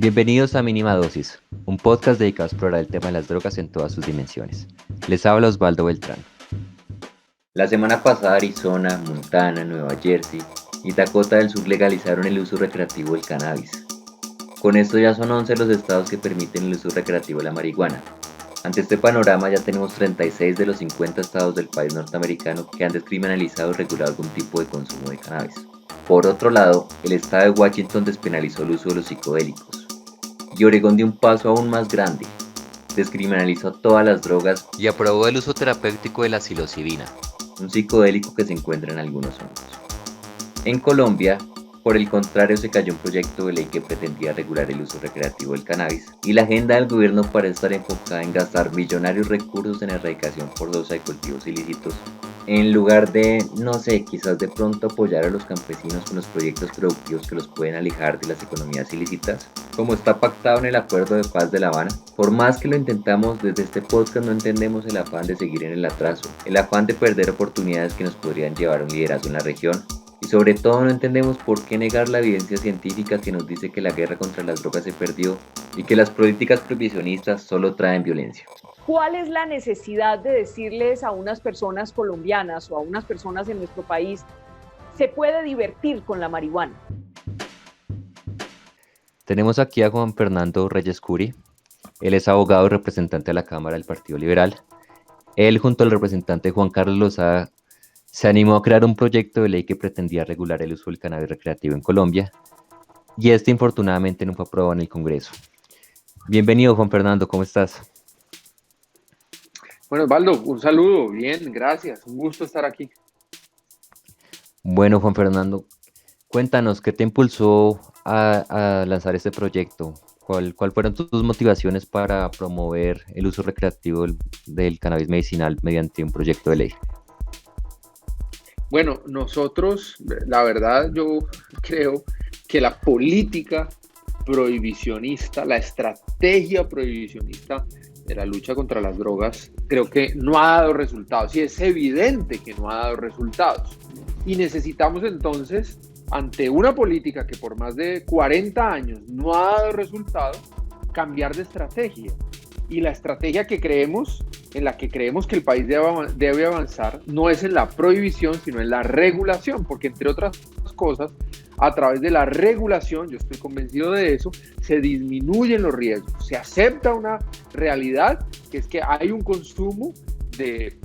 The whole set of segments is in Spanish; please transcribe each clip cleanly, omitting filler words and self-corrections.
Bienvenidos a Mínima Dosis, un podcast dedicado a explorar el tema de las drogas en todas sus dimensiones. Les habla Osvaldo Beltrán. La semana pasada Arizona, Montana, Nueva Jersey y Dakota del Sur legalizaron el uso recreativo del cannabis. Con esto ya son 11 los estados que permiten el uso recreativo de la marihuana. Ante este panorama ya tenemos 36 de los 50 estados del país norteamericano que han descriminalizado y regulado algún tipo de consumo de cannabis. Por otro lado, el estado de Washington despenalizó el uso de los psicodélicos. Y Oregón dio un paso aún más grande. Descriminalizó todas las drogas y aprobó el uso terapéutico de la psilocibina, un psicodélico que se encuentra en algunos hongos. En Colombia, por el contrario, se cayó un proyecto de ley que pretendía regular el uso recreativo del cannabis y la agenda del gobierno parece estar enfocada en gastar millonarios recursos en erradicación forzosa de cultivos ilícitos en lugar de, quizás de pronto apoyar a los campesinos con los proyectos productivos que los pueden alejar de las economías ilícitas, como está pactado en el Acuerdo de Paz de La Habana. Por más que lo intentamos, desde este podcast no entendemos el afán de seguir en el atraso, el afán de perder oportunidades que nos podrían llevar a un liderazgo en la región. Y sobre todo no entendemos por qué negar la evidencia científica que nos dice que la guerra contra las drogas se perdió y que las políticas prohibicionistas solo traen violencia. ¿Cuál es la necesidad de decirles a unas personas colombianas o a unas personas en nuestro país se puede divertir con la marihuana? Tenemos aquí a Juan Fernando Reyes Curi. Él es abogado y representante de la Cámara del Partido Liberal. Él, junto al representante Juan Carlos Lozada, se animó a crear un proyecto de ley que pretendía regular el uso del cannabis recreativo en Colombia, y este infortunadamente no fue aprobado en el Congreso. Bienvenido, Juan Fernando, ¿cómo estás? Bueno, Osvaldo, un saludo, bien, gracias, un gusto estar aquí. Bueno, Juan Fernando, cuéntanos, ¿qué te impulsó a lanzar este proyecto? ¿Cuál fueron tus motivaciones para promover el uso recreativo del cannabis medicinal mediante un proyecto de ley? Bueno, nosotros, la verdad, yo creo que la política prohibicionista, la estrategia prohibicionista de la lucha contra las drogas, creo que no ha dado resultados. Y es evidente que no ha dado resultados. Y necesitamos entonces, ante una política que por más de 40 años no ha dado resultados, cambiar de estrategia. Y la estrategia que creemos, en la que creemos que el país debe avanzar, no es en la prohibición, sino en la regulación, porque entre otras cosas, a través de la regulación, yo estoy convencido de eso, se disminuyen los riesgos, se acepta una realidad, que es que hay un consumo de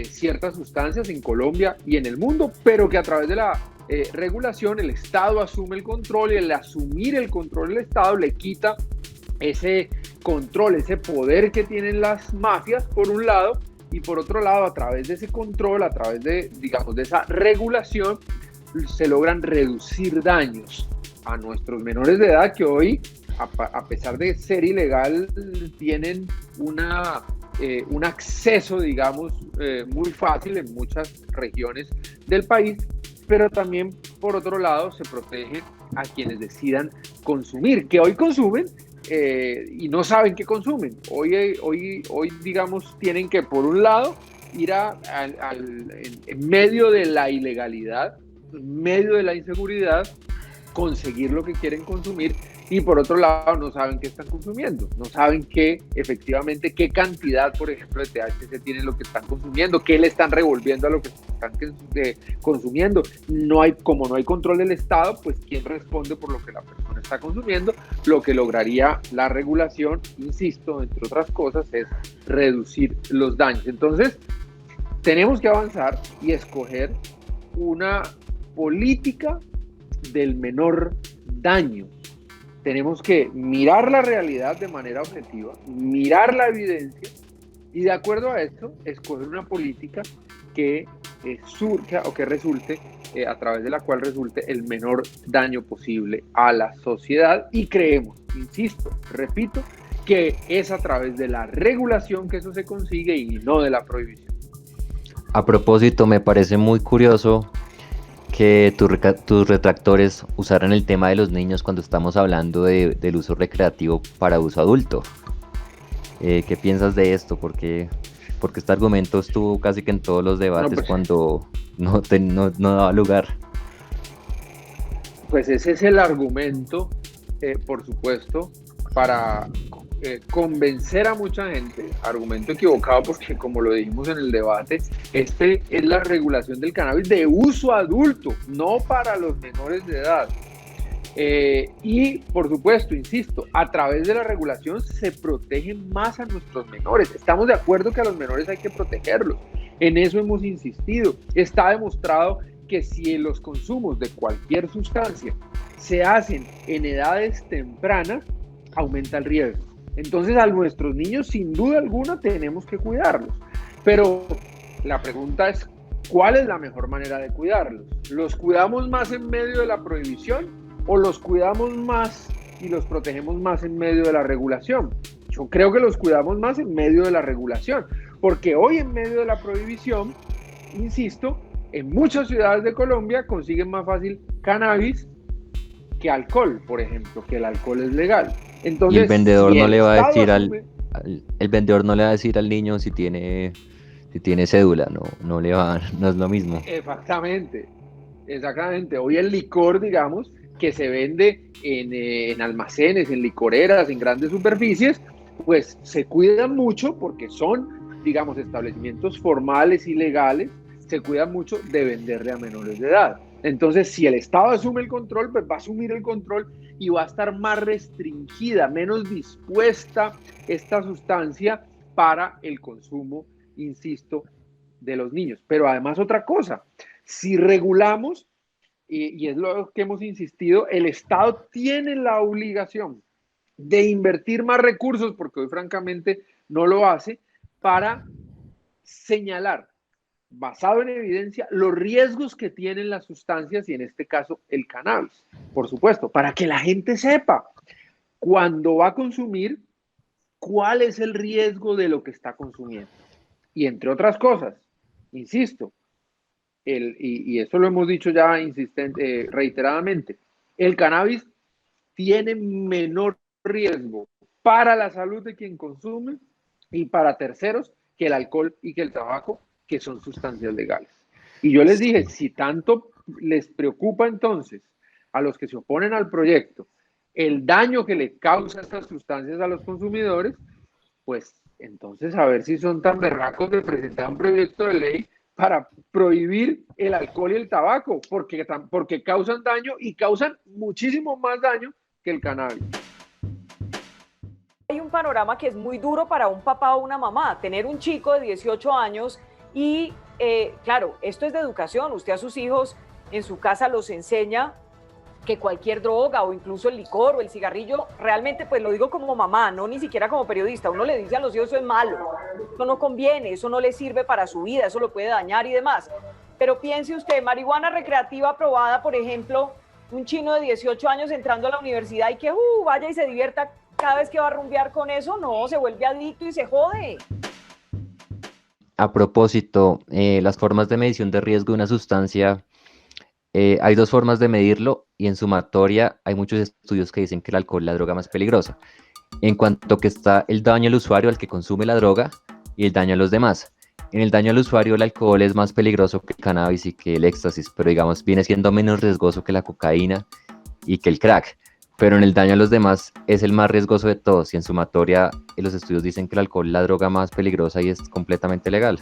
ciertas sustancias en Colombia y en el mundo, pero que a través de la regulación el Estado asume el control, y el asumir el control del Estado le quita ese control, ese poder que tienen las mafias por un lado, y por otro lado, a través de ese control, a través de, digamos, de esa regulación, se logran reducir daños a nuestros menores de edad que hoy, a pesar de ser ilegal, tienen un acceso, digamos, muy fácil en muchas regiones del país, pero también, por otro lado, se protege a quienes decidan consumir, que hoy consumen, y no saben qué consumen. Hoy, digamos, tienen que, por un lado, ir en medio de la ilegalidad, en medio de la inseguridad, conseguir lo que quieren consumir, y por otro lado no saben qué están consumiendo, no saben efectivamente qué cantidad, por ejemplo, de THC tienen lo que están consumiendo, qué le están revolviendo a lo que están consumiendo. Como no hay control del Estado, pues quién responde por lo que la persona está consumiendo. Lo que lograría la regulación, insisto, entre otras cosas, es reducir los daños. Entonces, tenemos que avanzar y escoger una política del menor daño. Tenemos que mirar la realidad de manera objetiva, mirar la evidencia, y de acuerdo a esto, escoger una política que surja o que resulte, a través de la cual resulte el menor daño posible a la sociedad. Y creemos, insisto, repito, que es a través de la regulación que eso se consigue y no de la prohibición. A propósito, me parece muy curioso que tus retractores usaran el tema de los niños cuando estamos hablando del uso recreativo para uso adulto. ¿Qué piensas de esto? Porque este argumento estuvo casi que en todos los debates cuando no daba lugar. Pues ese es el argumento por supuesto, para convencer a mucha gente, argumento equivocado porque como lo dijimos en el debate, es la regulación del cannabis de uso adulto, no para los menores de edad. Y por supuesto, insisto, a través de la regulación se protegen más a nuestros menores. Estamos de acuerdo que a los menores hay que protegerlos. En eso hemos insistido. Está demostrado que si los consumos de cualquier sustancia se hacen en edades tempranas, aumenta el riesgo. Entonces a nuestros niños sin duda alguna tenemos que cuidarlos. Pero la pregunta es, ¿cuál es la mejor manera de cuidarlos? ¿Los cuidamos más en medio de la prohibición o los cuidamos más y los protegemos más en medio de la regulación? Yo creo que los cuidamos más en medio de la regulación, porque hoy en medio de la prohibición, insisto, en muchas ciudades de Colombia consiguen más fácil cannabis que alcohol, por ejemplo, que el alcohol es legal. Entonces, y el vendedor si no le va a decir asume, el vendedor no le va a decir al niño si tiene cédula, no es lo mismo. Exactamente. Hoy el licor, digamos, que se vende en almacenes, en licoreras, en grandes superficies, pues se cuidan mucho porque son, digamos, establecimientos formales y legales, se cuidan mucho de venderle a menores de edad. Entonces, si el Estado asume el control, pues va a asumir el control y va a estar más restringida, menos dispuesta esta sustancia para el consumo, insisto, de los niños. Pero además otra cosa, si regulamos, y es lo que hemos insistido, el Estado tiene la obligación de invertir más recursos, porque hoy francamente no lo hace, para señalar, basado en evidencia, los riesgos que tienen las sustancias y en este caso el cannabis, por supuesto, para que la gente sepa cuando va a consumir cuál es el riesgo de lo que está consumiendo. Y entre otras cosas, insisto, y eso lo hemos dicho ya reiteradamente, el cannabis tiene menor riesgo para la salud de quien consume y para terceros que el alcohol y que el tabaco, que son sustancias legales. Y yo les dije, si tanto les preocupa entonces a los que se oponen al proyecto el daño que le causa estas sustancias a los consumidores, pues entonces a ver si son tan berracos de presentar un proyecto de ley para prohibir el alcohol y el tabaco, porque causan daño y causan muchísimo más daño que el cannabis. Hay un panorama que es muy duro para un papá o una mamá, tener un chico de 18 años y, claro, esto es de educación, usted a sus hijos en su casa los enseña que cualquier droga o incluso el licor o el cigarrillo, realmente pues lo digo como mamá, no ni siquiera como periodista, uno le dice a los hijos eso es malo, eso no conviene, eso no le sirve para su vida, eso lo puede dañar y demás. Pero piense usted, marihuana recreativa aprobada, por ejemplo, un chino de 18 años entrando a la universidad y que vaya y se divierta cada vez que va a rumbear con eso, no, se vuelve adicto y se jode. A propósito, las formas de medición de riesgo de una sustancia, hay dos formas de medirlo y en sumatoria hay muchos estudios que dicen que el alcohol es la droga más peligrosa, en cuanto que está el daño al usuario al que consume la droga y el daño a los demás. En el daño al usuario el alcohol es más peligroso que el cannabis y que el éxtasis, pero digamos viene siendo menos riesgoso que la cocaína y que el crack. Pero en el daño a los demás es el más riesgoso de todos y en sumatoria los estudios dicen que el alcohol es la droga más peligrosa y es completamente legal.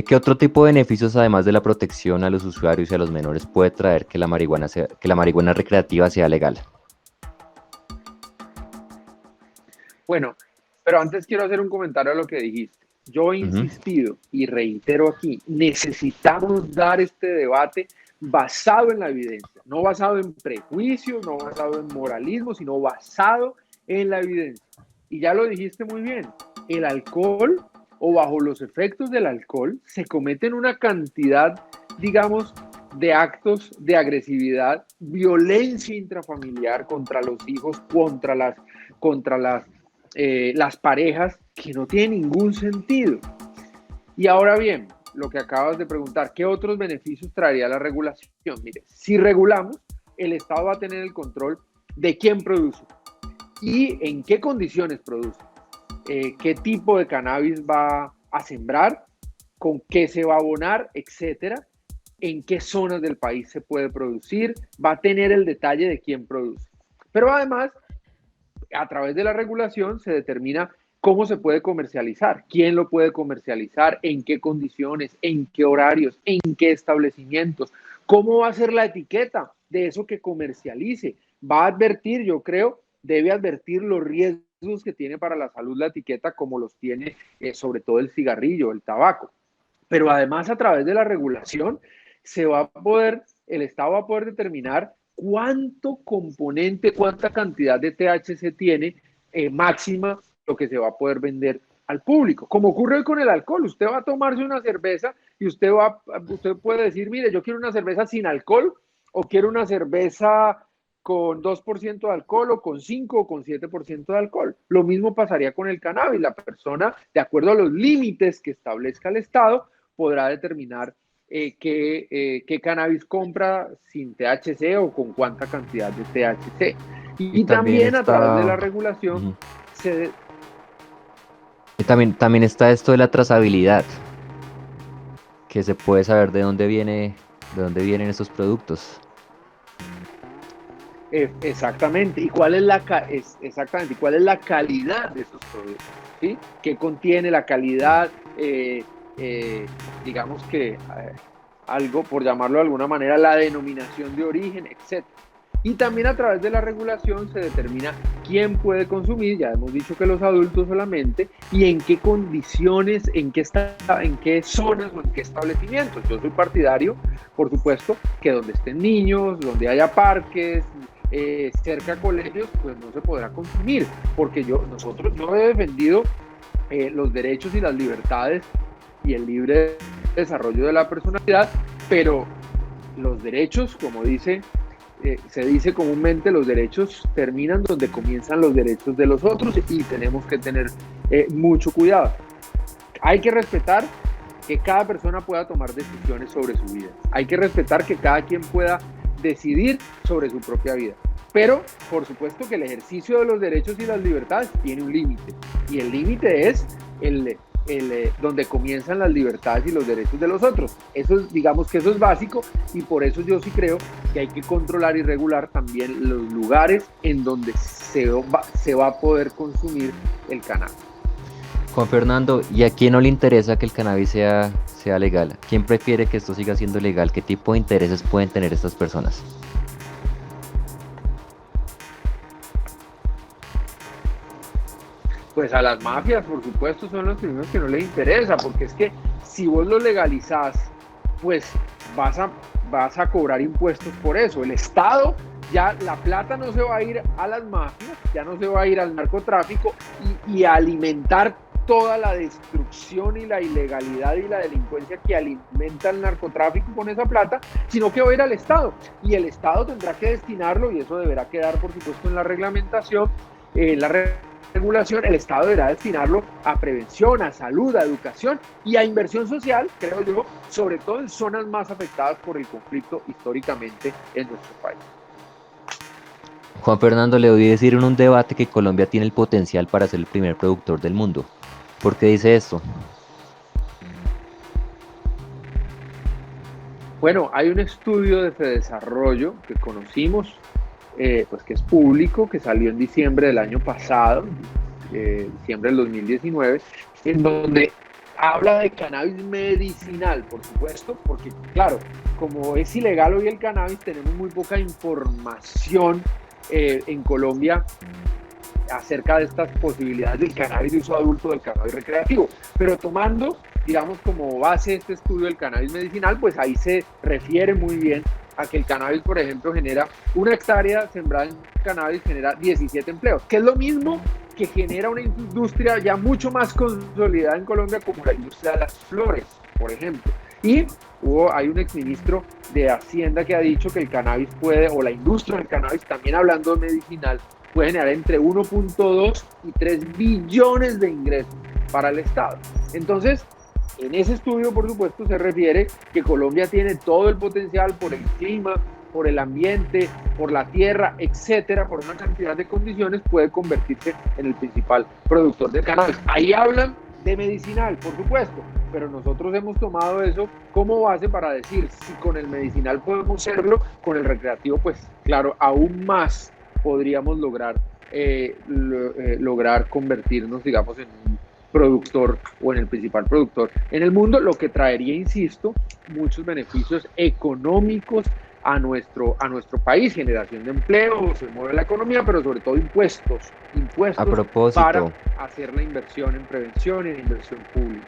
¿Qué otro tipo de beneficios además de la protección a los usuarios y a los menores puede traer que la marihuana recreativa sea legal? Bueno, pero antes quiero hacer un comentario a lo que dijiste. Yo he insistido y reitero aquí, necesitamos dar este debate basado en la evidencia, no basado en prejuicios, no basado en moralismo, sino basado en la evidencia. Y ya lo dijiste muy bien, el alcohol o bajo los efectos del alcohol se cometen una cantidad, digamos, de actos de agresividad, violencia intrafamiliar contra los hijos, contra las parejas, que no tiene ningún sentido. Y ahora bien, lo que acabas de preguntar, ¿qué otros beneficios traería la regulación? Mire, si regulamos, el Estado va a tener el control de quién produce y en qué condiciones produce, qué tipo de cannabis va a sembrar, con qué se va a abonar, etcétera, en qué zonas del país se puede producir, va a tener el detalle de quién produce. Pero además, a través de la regulación se determina cómo se puede comercializar, quién lo puede comercializar, en qué condiciones, en qué horarios, en qué establecimientos, cómo va a ser la etiqueta de eso que comercialice. Va a advertir, yo creo, debe advertir los riesgos que tiene para la salud la etiqueta, como los tiene sobre todo el cigarrillo, el tabaco. Pero además, a través de la regulación, el Estado va a poder determinar cuánto componente, cuánta cantidad de THC tiene máxima lo que se va a poder vender al público. Como ocurre hoy con el alcohol, usted va a tomarse una cerveza y usted puede decir, mire, yo quiero una cerveza sin alcohol o quiero una cerveza con 2% de alcohol o con 5 o con 7% de alcohol. Lo mismo pasaría con el cannabis. La persona, de acuerdo a los límites que establezca el Estado, podrá determinar qué cannabis compra sin THC o con cuánta cantidad de THC. Y también a través de la regulación Y también está esto de la trazabilidad, que se puede saber de dónde vienen esos productos. Exactamente. ¿Y cuál es la calidad de esos productos? ¿Sí? ¿Qué contiene la calidad? Digamos que algo, por llamarlo de alguna manera, la denominación de origen, etc. Y también a través de la regulación se determina quién puede consumir, ya hemos dicho que los adultos solamente, y en qué condiciones, en qué zonas o en qué establecimientos. Yo soy partidario, por supuesto, que donde estén niños, donde haya parques, cerca a colegios, pues no se podrá consumir, porque yo he defendido los derechos y las libertades y el libre desarrollo de la personalidad, pero los derechos, como se dice comúnmente, los derechos terminan donde comienzan los derechos de los otros y tenemos que tener mucho cuidado. Hay que respetar que cada persona pueda tomar decisiones sobre su vida. Hay que respetar que cada quien pueda decidir sobre su propia vida. Pero, por supuesto que el ejercicio de los derechos y las libertades tiene un límite. Y el límite es donde comienzan las libertades y los derechos de los otros. Digamos que eso es básico, y por eso yo sí creo que hay que controlar y regular también los lugares en donde se va a poder consumir el cannabis. Juan Fernando, ¿y a quién no le interesa que el cannabis sea legal? ¿Quién prefiere que esto siga siendo legal? ¿Qué tipo de intereses pueden tener estas personas? Pues a las mafias, por supuesto, son los primeros que no les interesa, porque es que si vos lo legalizás, pues vas a cobrar impuestos por eso. El Estado, ya la plata no se va a ir a las mafias, ya no se va a ir al narcotráfico y a alimentar toda la destrucción y la ilegalidad y la delincuencia que alimenta el narcotráfico con esa plata, sino que va a ir al Estado. Y el Estado tendrá que destinarlo, y eso deberá quedar, por supuesto, en la reglamentación, en la regulación. El Estado deberá destinarlo a prevención, a salud, a educación y a inversión social, creo yo, sobre todo en zonas más afectadas por el conflicto históricamente en nuestro país. Juan Fernando, le oí decir en un debate que Colombia tiene el potencial para ser el primer productor del mundo. ¿Por qué dice esto? Bueno, hay un estudio de Fedesarrollo que conocimos, pues que es público, que salió en diciembre del año pasado, diciembre del 2019, en donde habla de cannabis medicinal, por supuesto, porque claro, como es ilegal hoy el cannabis, tenemos muy poca información en Colombia acerca de estas posibilidades del cannabis de uso adulto, del cannabis recreativo. Pero tomando, digamos, como base este estudio del cannabis medicinal, pues ahí se refiere muy bien a que el cannabis, por ejemplo, genera una hectárea sembrada en cannabis, genera 17 empleos, que es lo mismo que genera una industria ya mucho más consolidada en Colombia, como la industria de las flores, por ejemplo. Y hay un exministro de Hacienda que ha dicho que el cannabis puede, o la industria del cannabis, también hablando de medicinal, puede generar entre 1.2 y 3 billones de ingresos para el Estado. Entonces, en ese estudio, por supuesto, se refiere que Colombia tiene todo el potencial por el clima, por el ambiente, por la tierra, etcétera, por una cantidad de condiciones, puede convertirse en el principal productor de cannabis. Ahí hablan de medicinal, por supuesto, pero nosotros hemos tomado eso como base para decir, si con el medicinal podemos serlo, con el recreativo, pues claro, aún más podríamos lograr convertirnos, digamos, en un productor o en el principal productor en el mundo, lo que traería, insisto, muchos beneficios económicos a nuestro país, generación de empleo, se mueve la economía, pero sobre todo impuestos A propósito, para hacer la inversión en prevención y en inversión pública.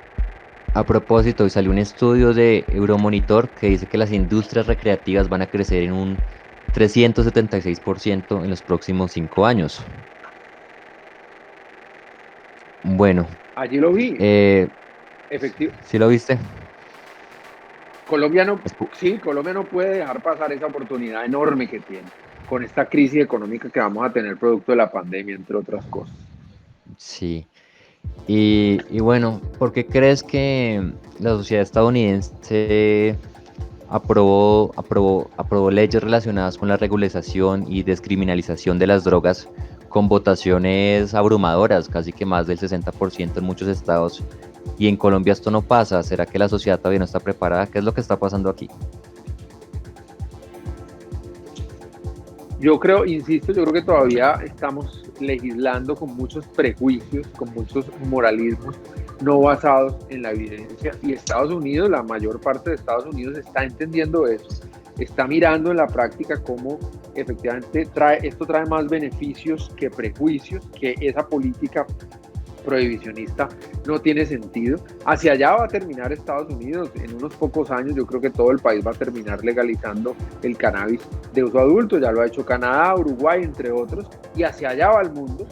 a propósito, hoy salió un estudio de Euromonitor que dice que las industrias recreativas van a crecer en un 376% en los próximos 5 años. Bueno, Allí lo vi, eh, efectivamente. ¿sí lo viste? Colombia no, Escu- sí, Colombia no puede dejar pasar esa oportunidad enorme que tiene con esta crisis económica que vamos a tener producto de la pandemia, entre otras cosas. Sí. Y bueno, ¿por qué crees que la sociedad estadounidense aprobó leyes relacionadas con la regularización y descriminalización de las drogas con votaciones abrumadoras, casi que más del 60% en muchos estados? Y en Colombia esto no pasa. ¿Será que la sociedad todavía no está preparada? ¿Qué es lo que está pasando aquí? Yo creo, insisto, yo creo que todavía estamos legislando con muchos prejuicios, con muchos moralismos no basados en la evidencia. Y Estados Unidos, la mayor parte de Estados Unidos está entendiendo eso, está mirando en la práctica cómo efectivamente esto trae más beneficios que prejuicios, que esa política prohibicionista no tiene sentido. Hacia allá va a terminar Estados Unidos en unos pocos años. Yo creo que todo el país va a terminar legalizando el cannabis de uso adulto. Ya lo ha hecho Canadá, Uruguay, entre otros, y hacia allá va el mundo.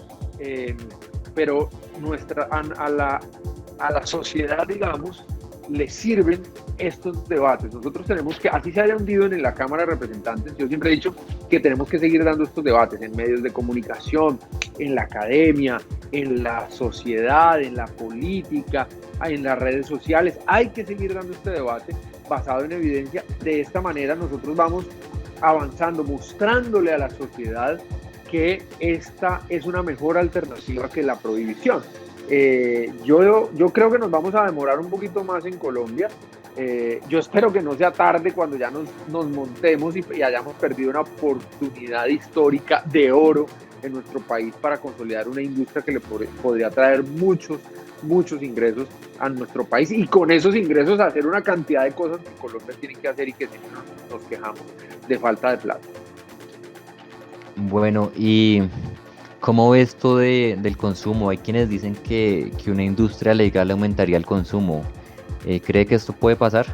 Pero a la sociedad, digamos, le sirven estos debates. Nosotros tenemos que, así se haya hundido en la Cámara de Representantes, yo siempre he dicho que tenemos que seguir dando estos debates en medios de comunicación, en la academia, en la sociedad, en la política, en las redes sociales. Hay que seguir dando este debate basado en evidencia. De esta manera nosotros vamos avanzando, mostrándole a la sociedad que esta es una mejor alternativa que la prohibición. Yo creo que nos vamos a demorar un poquito más en Colombia. Yo espero que no sea tarde cuando ya nos montemos y hayamos perdido una oportunidad histórica de oro en nuestro país para consolidar una industria que le podría traer muchos ingresos a nuestro país, y con esos ingresos hacer una cantidad de cosas que Colombia tiene que hacer y que siempre nos quejamos de falta de plata. Bueno, ¿y cómo ves esto del consumo? Hay quienes dicen que una industria legal aumentaría el consumo. ¿Cree que esto puede pasar?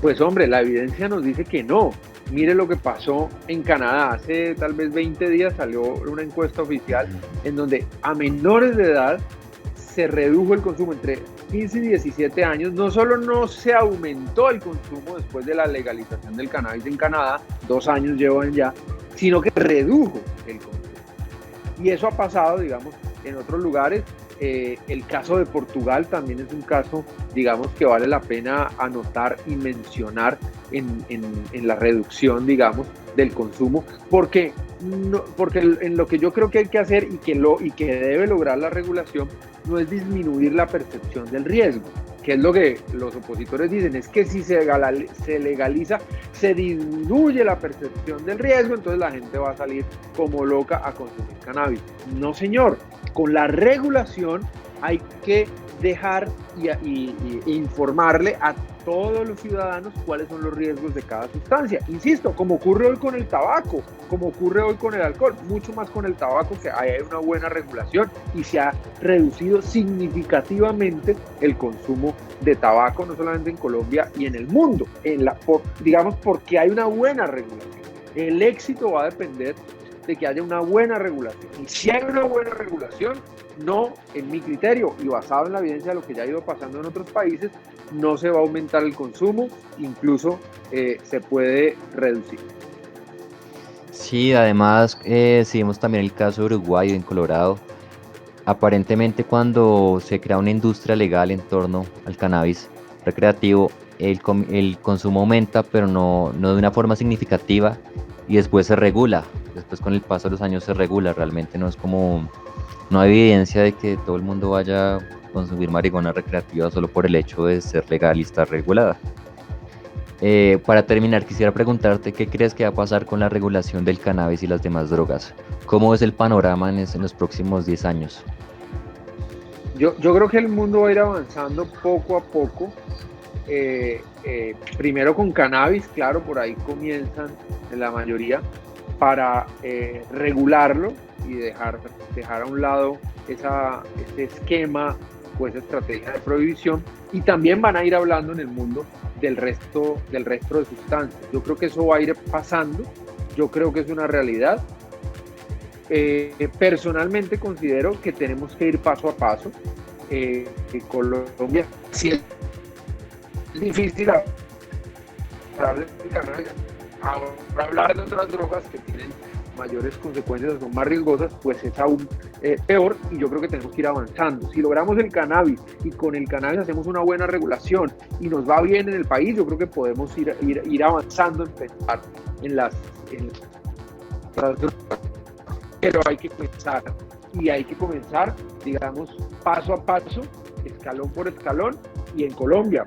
Pues hombre, la evidencia nos dice que no. Mire lo que pasó en Canadá. Hace tal vez 20 días salió una encuesta oficial en donde a menores de edad se redujo el consumo entre 15 y 17 años. No solo no se aumentó el consumo después de la legalización del cannabis en Canadá, 2 años llevan ya, sino que redujo el consumo. Y eso ha pasado, digamos, en otros lugares. El caso de Portugal también es un caso, digamos, que vale la pena anotar y mencionar en la reducción, digamos, del consumo, porque en lo que yo creo que hay que hacer y que debe lograr la regulación no es disminuir la percepción del riesgo, que es lo que los opositores dicen, es que si se legaliza, se disminuye la percepción del riesgo, entonces la gente va a salir como loca a consumir cannabis. No, señor, con la regulación hay que dejar y informarle a todos los ciudadanos cuáles son los riesgos de cada sustancia. Insisto, como ocurre hoy con el tabaco, como ocurre hoy con el alcohol, mucho más con el tabaco, que hay una buena regulación y se ha reducido significativamente el consumo de tabaco, no solamente en Colombia y en el mundo, digamos, porque hay una buena regulación. El éxito va a depender de que haya una buena regulación. Y si hay una buena regulación, no, en mi criterio y basado en la evidencia de lo que ya ha ido pasando en otros países, no se va a aumentar el consumo, incluso se puede reducir. Sí, además, si vemos también el caso de Uruguay en Colorado, aparentemente cuando se crea una industria legal en torno al cannabis recreativo, el consumo aumenta, pero no de una forma significativa, y después se regula. Después, con el paso de los años, se regula. Realmente no es como, no hay evidencia de que todo el mundo vaya a consumir marihuana recreativa solo por el hecho de ser legal y estar regulada. Para terminar, quisiera preguntarte qué crees que va a pasar con la regulación del cannabis y las demás drogas. ¿Cómo es el panorama en los próximos 10 años? Yo creo que el mundo va a ir avanzando poco a poco. Primero con cannabis, claro, por ahí comienzan en la mayoría, para regularlo y dejar a un lado ese esquema o esa estrategia de prohibición, y también van a ir hablando en el mundo del resto de sustancias. Yo creo que eso va a ir pasando, yo creo que es una realidad. Personalmente considero que tenemos que ir paso a paso. Colombia sí es difícil hablar de cannabis. Ahora, hablar de otras drogas que tienen mayores consecuencias, son más riesgosas, pues es aún peor, y yo creo que tenemos que ir avanzando. Si logramos el cannabis y con el cannabis hacemos una buena regulación y nos va bien en el país, yo creo que podemos ir avanzando en pensar en las drogas. Pero hay que pensar, y hay que comenzar, digamos, paso a paso, escalón por escalón, y en Colombia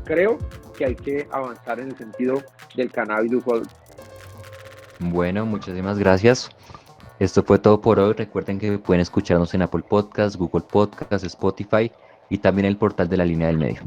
creo que hay que avanzar en el sentido del cannabis de uso adulto. Bueno, muchísimas gracias. Esto fue todo por hoy. Recuerden que pueden escucharnos en Apple Podcasts, Google Podcasts, Spotify y también el portal de La Línea del Medio.